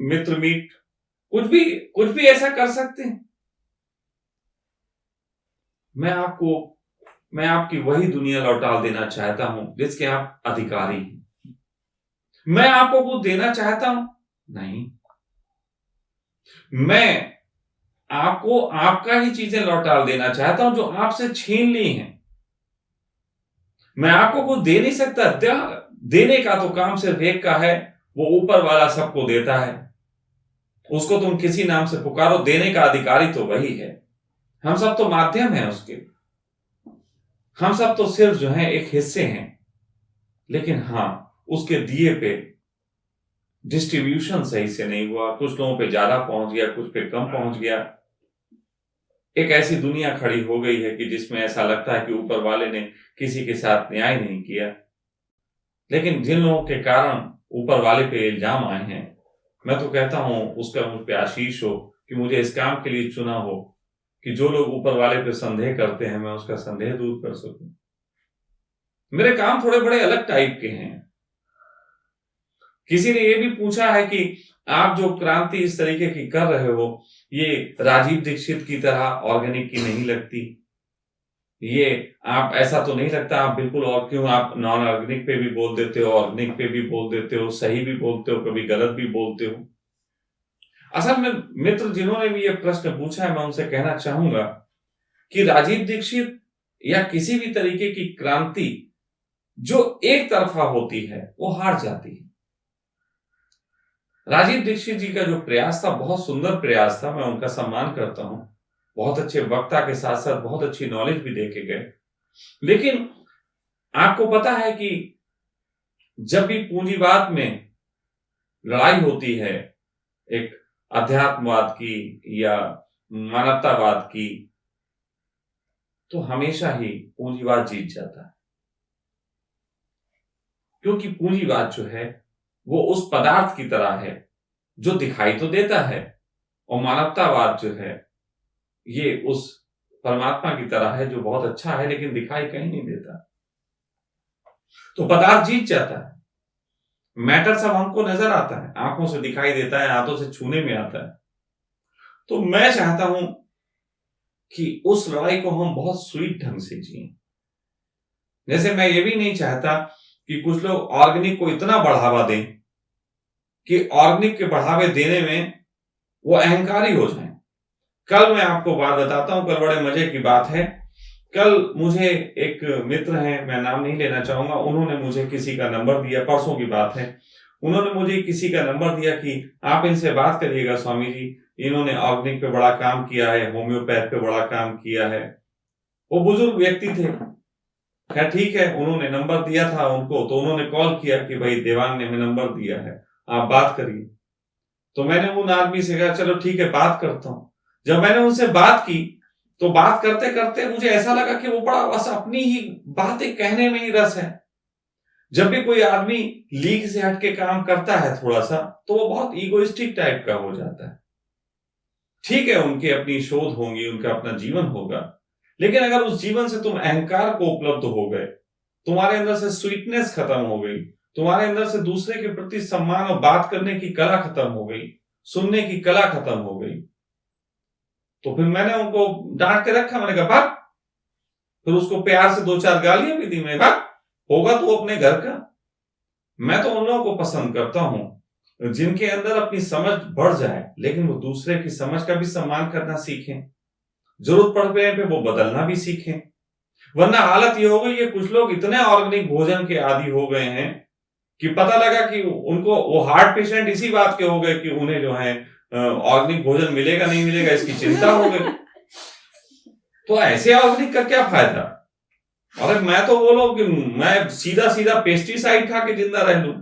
मित्र मीट, कुछ भी ऐसा कर सकते हैं। मैं आपकी वही दुनिया लौटा देना चाहता हूं जिसके आप अधिकारी हैं। मैं आपको कुछ देना चाहता हूं नहीं, मैं आपको आपका ही चीजें लौटा देना चाहता हूं जो आपसे छीन ली हैं। मैं आपको कुछ दे नहीं सकता, देने का तो काम सिर्फ एक का है, वो ऊपर वाला सबको देता है। उसको तुम किसी नाम से पुकारो, देने का अधिकारी तो वही है। हम सब तो माध्यम हैं उसके, हम सब तो सिर्फ जो है एक हिस्से हैं। लेकिन हां, उसके दिए पे डिस्ट्रीब्यूशन सही से नहीं हुआ, कुछ लोगों पे ज्यादा पहुंच गया, कुछ पे कम पहुंच गया। एक ऐसी दुनिया खड़ी हो गई है कि जिसमें ऐसा लगता है कि ऊपर वाले ने किसी के साथ न्याय नहीं किया। लेकिन जिन लोगों के कारण ऊपर वाले पे इल्जाम आए हैं, मैं तो कहता हूं उसका मुझ पे आशीष हो कि मुझे इस काम के लिए चुना हो कि जो लोग ऊपर वाले पे संदेह करते हैं मैं उसका संदेह दूर कर सकूं। मेरे काम थोड़े बड़े अलग टाइप के हैं। किसी ने ये भी पूछा है कि आप जो क्रांति इस तरीके की कर रहे हो, ये राजीव दीक्षित की तरह ऑर्गेनिक की नहीं लगती? ये आप ऐसा तो नहीं लगता आप बिल्कुल, और क्यों आप नॉन ऑर्गेनिक पे भी बोल देते हो, ऑर्गेनिक पे भी बोल देते हो, सही भी बोलते हो, कभी गलत भी बोलते हो? असल में मित्र जिन्होंने भी ये प्रश्न पूछा है, मैं उनसे कहना चाहूंगा कि राजीव दीक्षित या किसी भी तरीके की क्रांति जो एक तरफा होती है वो हार जाती है। राजीव दीक्षित जी का जो प्रयास था बहुत सुंदर प्रयास था, मैं उनका सम्मान करता हूं। बहुत अच्छे वक्ता के साथ साथ बहुत अच्छी नॉलेज भी देके गए। लेकिन आपको पता है कि जब भी पूंजीवाद में लड़ाई होती है, एक अध्यात्मवाद की या मानवतावाद की, तो हमेशा ही पूंजीवाद जीत जाता है। क्योंकि पूंजीवाद जो है वो उस पदार्थ की तरह है जो दिखाई तो देता है, और मानवतावाद जो है ये उस परमात्मा की तरह है जो बहुत अच्छा है लेकिन दिखाई कहीं नहीं देता। तो पदार्थ जीत जाता है। मैटर सब हमको नजर आता है, आंखों से दिखाई देता है, हाथों से छूने में आता है। तो मैं चाहता हूं कि उस लड़ाई को हम बहुत स्वीट ढंग से जिए। जैसे मैं ये भी नहीं चाहता कि कुछ लोग ऑर्गेनिक को इतना बढ़ावा दें कि ऑर्गेनिक के बढ़ावे देने में वो अहंकारी हो जाएं। कल मैं आपको बात बताता हूं, कल बड़े मजे की बात है। कल मुझे एक मित्र हैं, मैं नाम नहीं लेना चाहूंगा, उन्होंने मुझे किसी का नंबर दिया, परसों की बात है। उन्होंने मुझे किसी का नंबर दिया कि आप इनसे बात करिएगा स्वामी जी, इन्होंने ऑर्गेनिक पे बड़ा काम किया है, होम्योपैथ पे बड़ा काम किया है। वो बुजुर्ग व्यक्ति थे। खैर ठीक है, उन्होंने नंबर दिया था उनको, तो उन्होंने कॉल किया कि भाई देवांग ने हमें नंबर दिया है, आप बात करिए। तो मैंने उन आदमी से कहा चलो ठीक है, बात करता हूं। जब मैंने उनसे बात की तो बात करते करते मुझे ऐसा लगा कि वो बड़ा बस अपनी ही बातें कहने में ही रस है। जब भी कोई आदमी लीग से हटके काम करता है थोड़ा सा, तो वो बहुत ईगोइस्टिक टाइप का हो जाता है। ठीक है, उनकी अपनी शोध होंगी, उनका अपना जीवन होगा, लेकिन अगर उस जीवन से तुम अहंकार को उपलब्ध हो गए, तुम्हारे अंदर से स्वीटनेस खत्म हो गई, तुम्हारे अंदर से दूसरे के प्रति सम्मान और बात करने की कला खत्म हो गई, सुनने की कला खत्म हो गई, तो फिर मैंने उनको डांट के रखा। मैंने कहा भाग। फिर उसको प्यार से 2-4 गालियां भी दी। मैं भाग, होगा तो अपने घर का। मैं तो उन लोगों को पसंद करता हूं जिनके अंदर अपनी समझ बढ़ जाए, लेकिन वो दूसरे की समझ का भी सम्मान करना सीखें, जरूरत पड़ने पे वो बदलना भी सीखें। वरना हालत ये हो गई है, कुछ लोग इतने ऑर्गेनिक भोजन के आदी हो गए हैं कि पता लगा कि उनको, वो हार्ट पेशेंट इसी बात के हो गए कि उन्हें जो है ऑर्गेनिक भोजन मिलेगा नहीं मिलेगा इसकी चिंता हो गई। तो ऐसे ऑर्गेनिक का क्या फायदा? अरे मैं तो बोलो कि मैं सीधा सीधा पेस्टिसाइड खा के जिंदा रह लूं।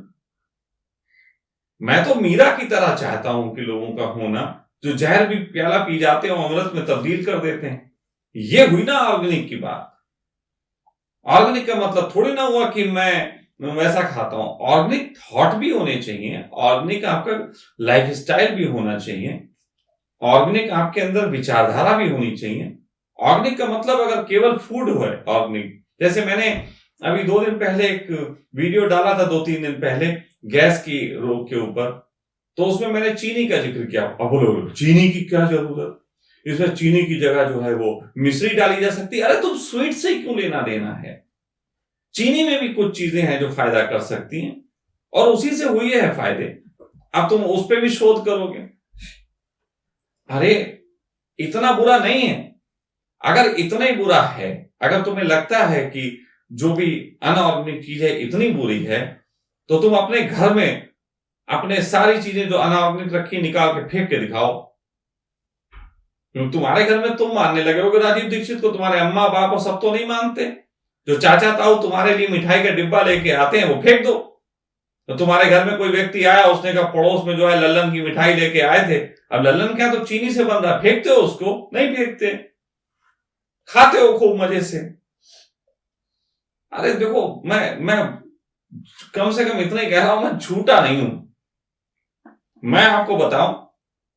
मैं तो मीरा की तरह चाहता हूं कि लोगों का होना, जो जहर भी प्याला पी जाते हो अमृत में तब्दील कर देते हैं। ये हुई ना ऑर्गेनिक की बात। ऑर्गेनिक का मतलब थोड़ी ना हुआ कि मैं वैसा खाता हूं। ऑर्गेनिक थॉट भी होने चाहिए, ऑर्गेनिक आपका लाइफस्टाइल भी होना चाहिए, ऑर्गेनिक आपके अंदर विचारधारा भी होनी चाहिए। ऑर्गेनिक का मतलब अगर केवल फूड है ऑर्गेनिक, जैसे मैंने अभी 2 दिन पहले एक वीडियो डाला था, 2-3 दिन पहले, गैस की रोग के ऊपर, तो उसमें मैंने चीनी का जिक्र किया। अब बोलो चीनी की क्या जरूरत, इसमें चीनी की जगह जो है वो मिश्री डाली जा सकती है। अरे तुम स्वीट से क्यों लेना देना है? चीनी में भी कुछ चीजें हैं जो फायदा कर सकती हैं, और उसी से हुए हैं फायदे। अब तुम उस पर भी शोध करोगे। अरे इतना बुरा नहीं है। अगर इतना ही बुरा है, अगर तुम्हें लगता है कि जो भी अनऑर्गेनिक चीज है इतनी बुरी है, तो तुम अपने घर में अपने सारी चीजें जो अनऑर्गेनिक रखी निकाल के फेंक के दिखाओ। तुम्हारे घर में तुम मानने लगे हो कि राजीव दीक्षित को तुम्हारे अम्मा बाप और सब तो नहीं मानते। जो चाचा ताऊ तुम्हारे लिए मिठाई का डिब्बा लेके आते हैं वो फेंक दो। तो तुम्हारे घर में कोई व्यक्ति आया, उसने कहा पड़ोस में जो है लल्लन की मिठाई लेके आए थे, अब लल्लन क्या तो चीनी से बन रहा, फेंकते हो उसको? नहीं फेंकते, खाते हो खूब मजे से। अरे देखो, मैं कम से कम इतना ही कह रहा हूं, मैं झूठा नहीं हूं। मैं आपको बताऊं,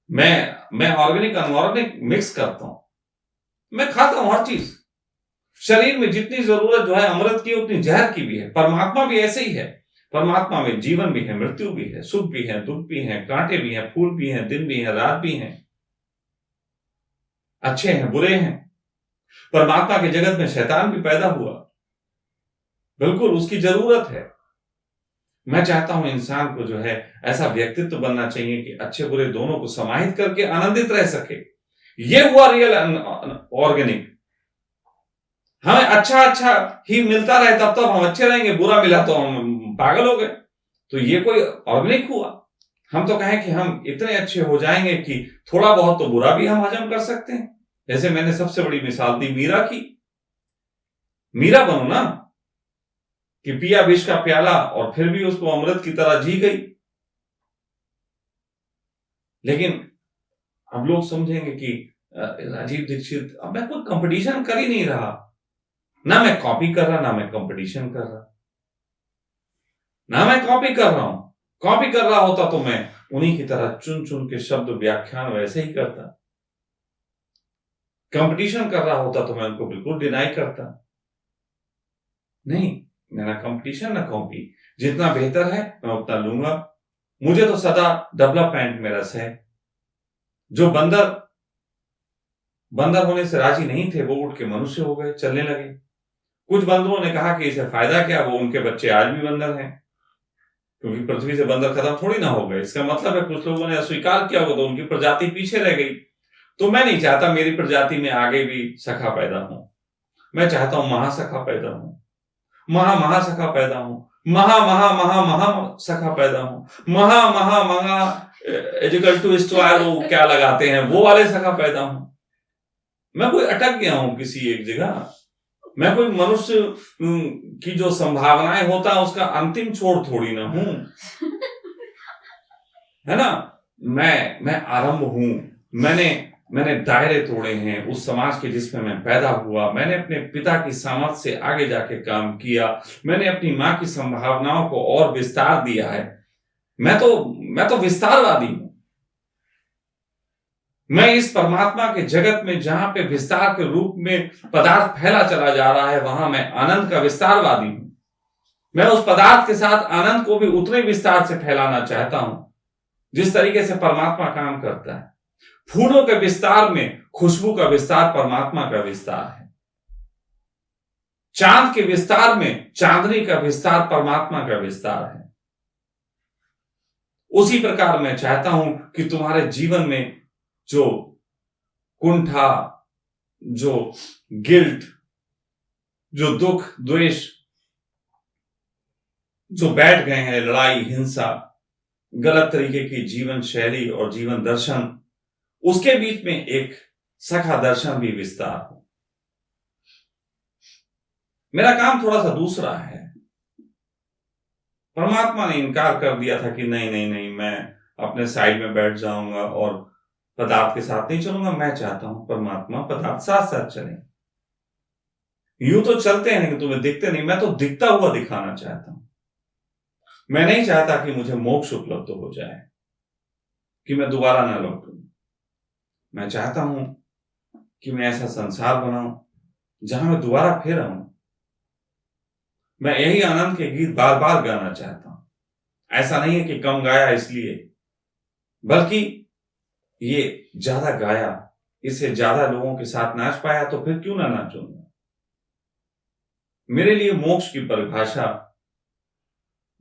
मैं ऑर्गेनिक अनऑर्गेनिक मिक्स करता हूं। मैं खाता हूं हर चीज। शरीर में जितनी जरूरत जो है अमृत की, उतनी जहर की भी है। परमात्मा भी ऐसे ही है। परमात्मा में जीवन भी है, मृत्यु भी है, सुख भी है, दुख भी है, कांटे भी हैं, फूल भी हैं, दिन भी है, रात भी है, अच्छे हैं, बुरे हैं। परमात्मा के जगत में शैतान भी पैदा हुआ, बिल्कुल उसकी जरूरत है। मैं चाहता हूं इंसान को जो है ऐसा व्यक्तित्व बनना चाहिए कि अच्छे बुरे दोनों को समाहित करके आनंदित रह सके। ये हुआ रियल ऑर्गेनिक। हमें अच्छा ही मिलता रहे तब तक हम अच्छे रहेंगे, बुरा मिला तो हम पागल हो गए, तो ये कोई ऑर्गेनिक हुआ? हम तो कहें कि हम इतने अच्छे हो जाएंगे कि थोड़ा बहुत तो बुरा भी हम हजम कर सकते हैं। जैसे मैंने सबसे बड़ी मिसाल दी मीरा की। मीरा बनो ना, कि पिया विष का प्याला और फिर भी उसको अमृत की तरह जी गई। लेकिन अब लोग समझेंगे कि राजीव दीक्षित, अब मैं कोई कंपटीशन कर ही नहीं रहा, ना मैं कॉपी कर रहा, ना मैं कंपटीशन कर रहा, ना मैं कॉपी कर रहा हूं। कॉपी कर रहा होता तो मैं उन्हीं की तरह चुन चुन के शब्द व्याख्यान वैसे ही करता। कंपटीशन कर रहा होता तो मैं उनको बिल्कुल डिनाई करता। नहीं, मेरा कंपटीशन ना कॉपी। जितना बेहतर है मैं उतना लूंगा। मुझे तो सदा डेवलपमेंट में रस है। जो बंदर बंदर होने से राजी नहीं थे, वो उठ के मनुष्य हो गए, चलने लगे। कुछ बंदरों ने कहा कि इसे फायदा क्या, वो उनके बच्चे आज भी बंदर हैं, क्योंकि पृथ्वी से बंदर खत्म थोड़ी ना हो गए। इसका मतलब है कुछ लोगों ने अस्वीकार किया होगा तो उनकी प्रजाति पीछे रह गई। तो मैं नहीं चाहता मेरी प्रजाति में आगे भी सखा पैदा हो। मैं चाहता हूं महासखा पैदा हो, महासखा पैदा हो, महा सखा पैदा हो, महा इक्वल टू वो क्या लगाते हैं वो वाले सखा पैदा हो। मैं कोई अटक गया हूं किसी एक जगह, मैं कोई मनुष्य की जो संभावनाएं होता है उसका अंतिम छोर थोड़ी ना हूं, है ना। मैं आरंभ हूं। मैंने दायरे तोड़े हैं उस समाज के जिसमें मैं पैदा हुआ। मैंने अपने पिता की सामर्थ से आगे जाके काम किया। मैंने अपनी मां की संभावनाओं को और विस्तार दिया है। मैं तो विस्तारवादी हूं। मैं इस परमात्मा के जगत में जहां पे विस्तार के रूप में पदार्थ फैला चला जा रहा है, वहां मैं आनंद का विस्तारवादी हूं। मैं उस पदार्थ के साथ आनंद को भी उतने विस्तार से फैलाना चाहता हूं जिस तरीके से परमात्मा काम करता है। फूलों के विस्तार में खुशबू का विस्तार परमात्मा का विस्तार है। चांद के विस्तार में चांदनी का विस्तार परमात्मा का विस्तार है। उसी प्रकार मैं चाहता हूं कि तुम्हारे जीवन में जो कुंठा, जो गिल्ट, जो दुख, द्वेष जो बैठ गए हैं, लड़ाई, हिंसा, गलत तरीके की जीवन शैली और जीवन दर्शन, उसके बीच में एक सखा दर्शन भी विस्तार हो। मेरा काम थोड़ा सा दूसरा है। परमात्मा ने इनकार कर दिया था कि नहीं, मैं अपने साइड में बैठ जाऊंगा और पदार्थ के साथ नहीं चलूंगा। मैं चाहता हूं परमात्मा पदार्थ साथ साथ चले। यूं तो चलते हैं लेकिन तुम्हें दिखते नहीं। मैं तो दिखता हुआ दिखाना चाहता हूं। मैं नहीं चाहता कि मुझे मोक्ष उपलब्ध हो जाए, कि मैं दोबारा ना लौटूं। मैं चाहता हूं कि मैं ऐसा संसार बनाऊं जहां मैं दोबारा फिर आऊं। मैं यही आनंद के गीत बार बार गाना चाहता हूं। ऐसा नहीं है कि कम गाया इसलिए, बल्कि ये ज्यादा गाया, इससे ज्यादा लोगों के साथ नाच पाया तो फिर क्यों ना नाचूंगा। मेरे लिए मोक्ष की परिभाषा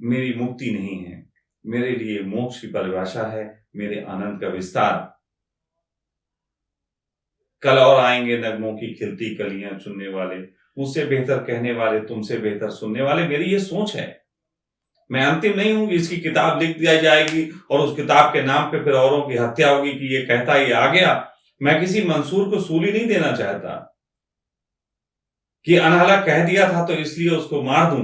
मेरी मुक्ति नहीं है। मेरे लिए मोक्ष की परिभाषा है मेरे आनंद का विस्तार। कल और आएंगे नगमों की खिलती कलियां चुनने वाले, मुझसे बेहतर कहने वाले, तुमसे बेहतर सुनने वाले। मेरी ये सोच है। मैं अंतिम नहीं हूं कि इसकी किताब लिख दी जाएगी और उस किताब के नाम पे फिर औरों की हत्या होगी कि ये कहता ये आ गया। मैं किसी मंसूर को सूली नहीं देना चाहता कि अनहला कह दिया था तो इसलिए उसको मार दूं।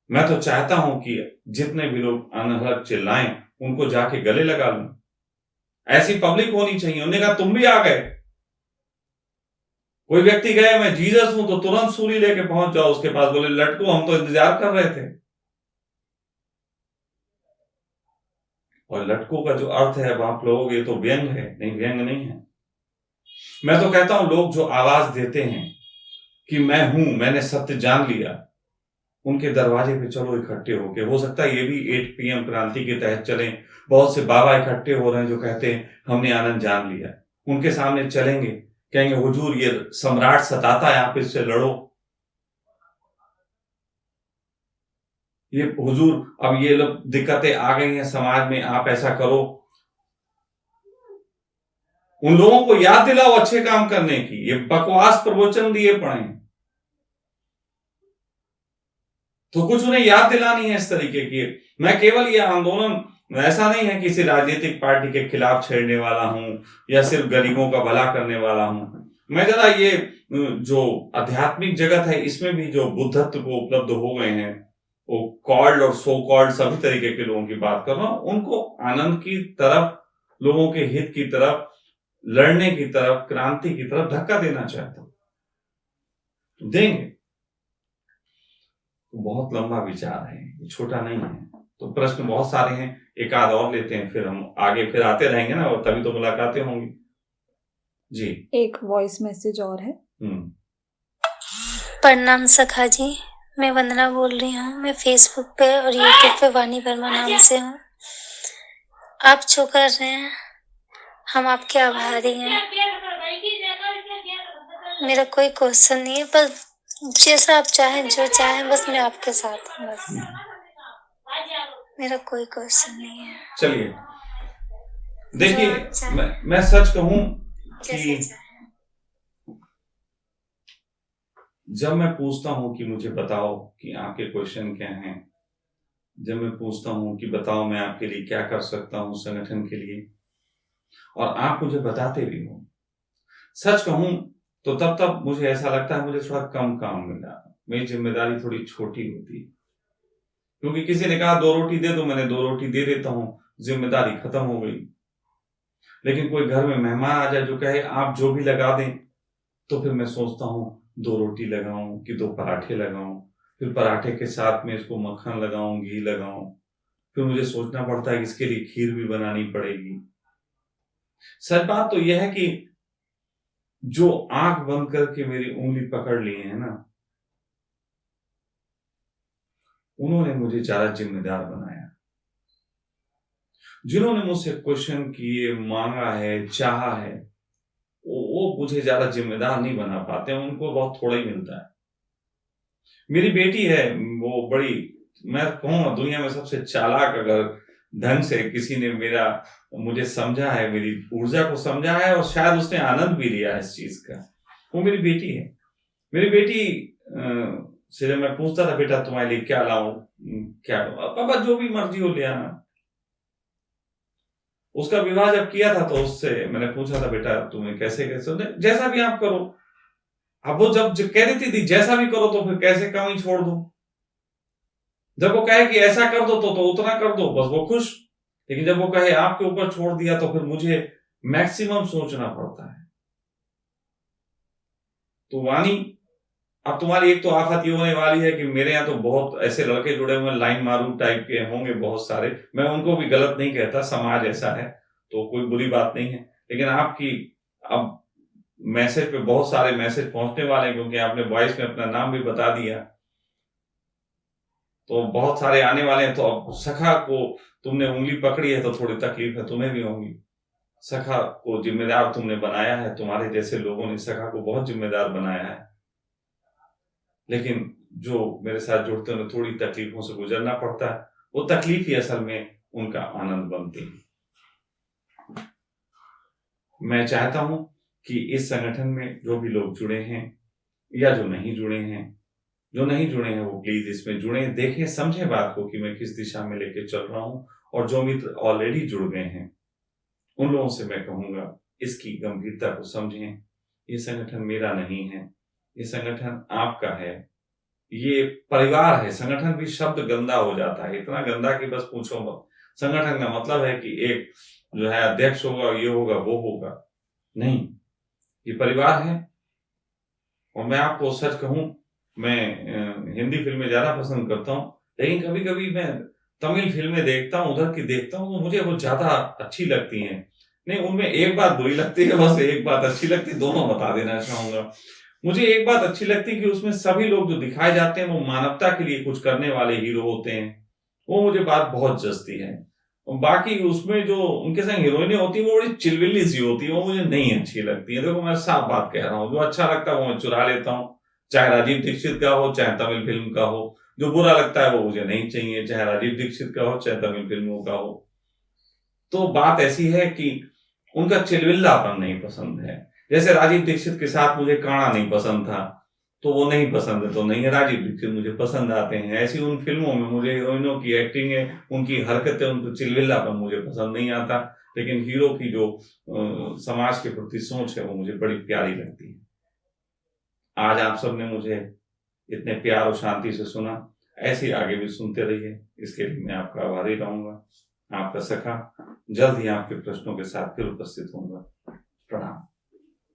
मैं तो चाहता हूं कि जितने भी लोग अनहला चिल्लाएं उनको जाके गले लगा लूं। ऐसी पब्लिक होनी चाहिए। उन्होंने कहा तुम भी आ गए। कोई व्यक्ति गए मैं जीसस हूं तो तुरंत सूली लेके पहुंच जाओ उसके पास, बोले लटको हम तो इंतजार कर रहे थे। और लटकों का जो अर्थ है अब आप लोग ये तो व्यंग है, नहीं व्यंग नहीं है। मैं तो कहता हूं लोग जो आवाज देते हैं कि मैं हूं, मैंने सत्य जान लिया, उनके दरवाजे पे चलो इकट्ठे होके। हो सकता है ये भी 8 PM क्रांति के तहत चलें। बहुत से बाबा इकट्ठे हो रहे हैं जो कहते हैं हमने आनंद जान लिया। उनके सामने चलेंगे, कहेंगे हुजूर ये सम्राट सताता है, आप इससे लड़ो। ये हुजूर अब ये लोग दिक्कतें आ गई हैं समाज में, आप ऐसा करो। उन लोगों को याद दिलाओ अच्छे काम करने की। ये बकवास प्रवचन दिए पड़े तो कुछ उन्हें याद दिलानी है इस तरीके की। मैं केवल ये आंदोलन ऐसा नहीं है किसी राजनीतिक पार्टी के खिलाफ छेड़ने वाला हूं या सिर्फ गरीबों का भला करने वाला हूं। मैं जरा ये जो आध्यात्मिक जगत है इसमें भी जो बुद्धत्व को उपलब्ध हो गए हैं, वो कॉल्ड और सो कॉल्ड सभी तरीके के लोगों की बात कर रहा हूं, उनको आनंद की तरफ, लोगों के हित की तरफ, लड़ने की तरफ, क्रांति की तरफ धक्का देना चाहता हूं। देंगे। बहुत लंबा विचार है, छोटा नहीं है। तो प्रश्न बहुत सारे हैं, एक आध और लेते हैं फिर हम आगे फिर आते रहेंगे ना, और तभी तो मुलाकातें होंगी। जी एक वॉइस मैसेज और है। प्रणाम सखा जी, मैं वंदना बोल रही हूँ। मैं फेसबुक पे और यूट्यूब पे वाणी वर्मा नाम से हूँ। आप जो कर रहे हैं हम आपके आभारी हैं। मेरा कोई क्वेश्चन नहीं है, बस जैसा आप चाहें, जो चाहें, बस मैं आपके साथ हूँ, बस मेरा कोई क्वेश्चन नहीं है। चलिए जो देखिए, आप चाहें, मैं सच कहूं जैसा कि चाहें। जब मैं पूछता हूं कि मुझे बताओ कि आपके क्वेश्चन क्या हैं, जब मैं पूछता हूं कि बताओ मैं आपके लिए क्या कर सकता हूं संगठन के लिए, और आप मुझे बताते भी हो, सच कहूं तो तब तब मुझे ऐसा लगता है मुझे थोड़ा कम काम मिला, मेरी जिम्मेदारी थोड़ी छोटी होती है। क्योंकि किसी ने कहा 2 रोटी दे दो, मैंने 2 रोटी दे देता हूं, जिम्मेदारी खत्म हो गई। लेकिन कोई घर में मेहमान आ जाए जो कहे आप जो भी लगा दें, तो फिर मैं सोचता हूँ 2 रोटी लगाऊं कि 2 पराठे लगाऊं, फिर पराठे के साथ में इसको मक्खन लगाऊं, घी लगाऊं, फिर मुझे सोचना पड़ता है कि इसके लिए खीर भी बनानी पड़ेगी। सच बात तो यह है कि जो आंख बंद करके मेरी उंगली पकड़ लिए है ना, उन्होंने मुझे ज्यादा जिम्मेदार बनाया। जिन्होंने मुझसे क्वेश्चन किए, मांगा है, चाहा है, वो मुझे ज्यादा जिम्मेदार नहीं बना पाते, उनको बहुत थोड़ा ही मिलता है। मेरी बेटी है, वो बड़ी, मैं कहूँ दुनिया में सबसे चालाक, अगर ढंग से किसी ने मुझे समझा है, मेरी ऊर्जा को समझा है, और शायद उसने आनंद भी लिया है इस चीज का, वो मेरी बेटी है। मेरी बेटी से जब मैं पूछता था बेटा तुम्हारे लिए क्या लाऊं, क्या पापा जो भी मर्जी हो ले आना। उसका विवाह जब किया था तो उससे मैंने पूछा था बेटा तुम्हें कैसे कैसे, जैसा भी आप करो। अब वो जब कह देती थी जैसा भी करो, तो फिर कैसे काम ही छोड़ दो। जब वो कहे कि ऐसा कर दो तो उतना कर दो, बस वो खुश। लेकिन जब वो कहे आपके ऊपर छोड़ दिया, तो फिर मुझे मैक्सिमम सोचना पड़ता है। तो वानी, अब तुम्हारी एक तो आफत ये होने वाली है कि मेरे यहाँ तो बहुत ऐसे लड़के जुड़े हुए लाइन मारू टाइप के होंगे बहुत सारे, मैं उनको भी गलत नहीं कहता, समाज ऐसा है तो कोई बुरी बात नहीं है। लेकिन आपकी अब मैसेज पे बहुत सारे मैसेज पहुंचने वाले हैं, क्योंकि आपने वॉइस में अपना नाम भी बता दिया, तो बहुत सारे आने वाले हैं। तो अब सखा को तुमने उंगली पकड़ी है तो थोड़ी तकलीफ है तुम्हें भी होगी। सखा को जिम्मेदार तुमने बनाया है, तुम्हारे जैसे लोगों ने सखा को बहुत जिम्मेदार बनाया है। लेकिन जो मेरे साथ जुड़ते हैं उन्हें थोड़ी तकलीफों से गुजरना पड़ता है, वो तकलीफ ही असल में उनका आनंद बनती है। मैं चाहता हूं कि इस संगठन में जो भी लोग जुड़े हैं या जो नहीं जुड़े हैं वो प्लीज इसमें जुड़े, देखें, समझें बात को कि मैं किस दिशा में लेके चल रहा हूं। और जो मित्र ऑलरेडी जुड़ गए हैं उन लोगों से मैं कहूंगा इसकी गंभीरता को समझें। ये संगठन मेरा नहीं है, ये संगठन आपका है, ये परिवार है। संगठन भी शब्द गंदा हो जाता है, इतना गंदा कि बस पूछो मत। संगठन का मतलब है कि एक जो है अध्यक्ष होगा, ये होगा, वो होगा, नहीं, ये परिवार है। और मैं आपको सच कहूं, मैं हिंदी फिल्में ज्यादा पसंद करता हूं, लेकिन कभी कभी मैं तमिल फिल्में देखता हूं, उधर की देखता हूं, तो मुझे वो ज्यादा अच्छी लगती हैं। नहीं, उनमें एक बात बुरी लगती है, बस एक बात अच्छी लगती है, दोनों बता देना चाहूंगा। मुझे एक बात अच्छी लगती है कि उसमें सभी लोग जो दिखाए जाते हैं वो मानवता के लिए कुछ करने वाले हीरो होते हैं, वो मुझे बात बहुत जचती है। और बाकी उसमें जो उनके संग हीरोइनें होती है वो बड़ी चिलविली सी होती है, वो मुझे नहीं अच्छी लगती है। देखो मैं साफ बात कह रहा हूँ, जो अच्छा लगता है वो मैं चुरा लेता हूँ, चाहे राजीव दीक्षित का हो चाहे तमिल फिल्म का हो। जो बुरा लगता है वो मुझे नहीं चाहिए, चाहे राजीव दीक्षित का हो चाहे तमिल फिल्मों का हो। तो बात ऐसी है कि उनका चिलविल्लापन नहीं पसंद है। जैसे राजीव दीक्षित के साथ मुझे काना नहीं पसंद था, तो वो नहीं पसंद है तो नहीं है। राजीव दीक्षित मुझे पसंद आते हैं। ऐसी उन फिल्मों में मुझे हीरोइनों की एक्टिंग है, उनकी हरकतें, उनका चिलविल्लापन मुझे पसंद नहीं आता। लेकिन हीरो की जो समाज के प्रति सोच है वो मुझे बड़ी प्यारी लगती है। आज आप सबने मुझे इतने प्यार और शांति से सुना, ऐसे ही आगे भी सुनते रहिए, इसके लिए मैं आपका आभारी रहूंगा। आपका सखा जल्द ही आपके प्रश्नों के साथ फिर उपस्थित होऊंगा।